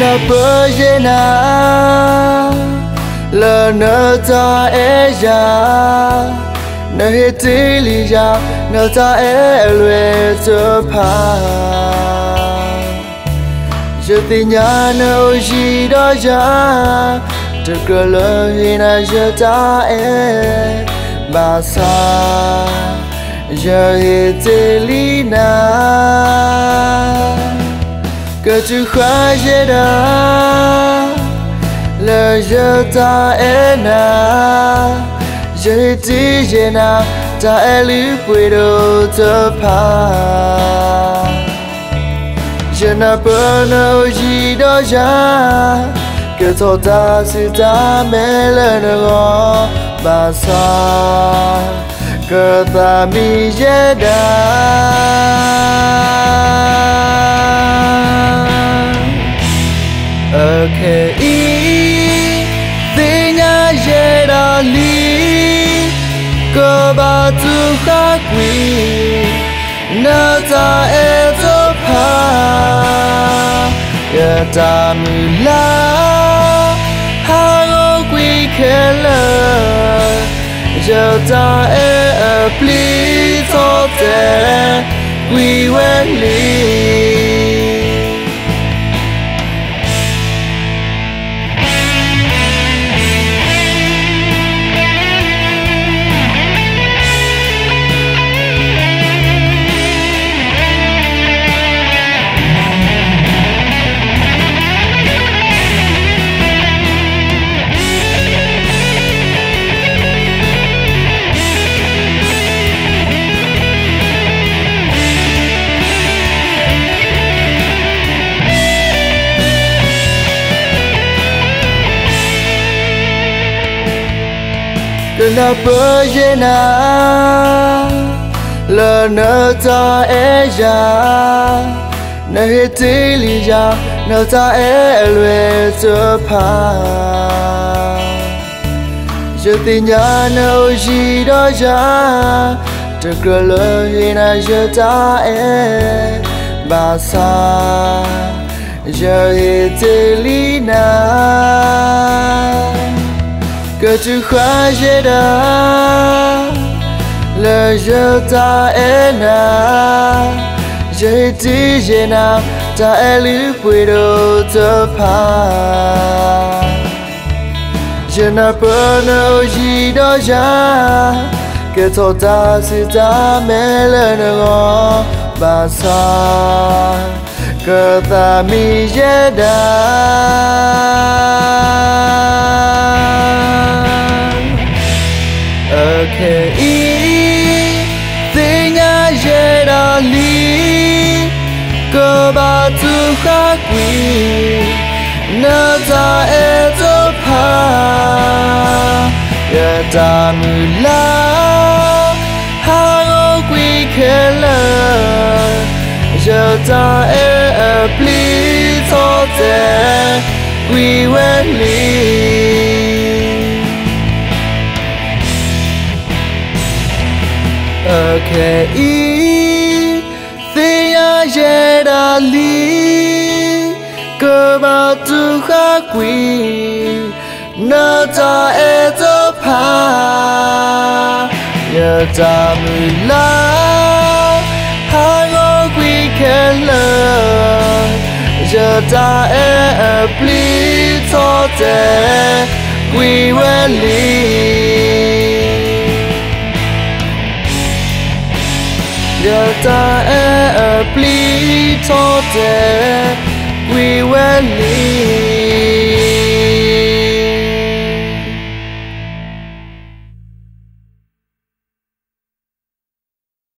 na bơ ye na lỡ nỡ ta e ya nỡ hết tí li ya nỡ ta e lue cho pa giờ thì nhà nỡ gì đó ya được cơ lỡ hi na giờ ta e bà sa giờ hết tí li na cơ chú khoa ye da lỡ giờ ta e na giờ tí ye na ta e lưu quê đồ tơ pa giờ na bơ nâu gì đó ya cơ thọ ta sự ta mẹ lỡ nợ bà sa cơ ta mi ye da okay thế nhà ye da li cơ ba tu khác quý nợ ta e to pa ya ta mi la ha o quý khe lơ giờ ta e pli to te quý we li na bơ ye na lỡ nỡ ta e ya nỡ hết tí li ya nỡ ta e lue cho pa giờ thì nhà nỡ gì đó ya được cơ lỡ hi na giờ ta e bà sa giờ hết tí li na cơ chú khoa ye da lỡ giờ ta e na giờ tí ye na ta e lưu quê đồ tơ pa giờ na bơ nâu gì đó ya cơ thọ ta sự ta mẹ lỡ nợ bà sa cơ ta mi ye da okay thế nhà ye da li cơ ba tu khác quý nợ ta e to pa ya ta mi la ha o quý khe lơ giờ ta e pli to te quý we li okay thế ya ye da li cơ ba tu khác quý nợ ta e to pa ya ta mi la ha o quý khe lơ giờ ta e pli to te quý we li giờ ta e pli to te quý we li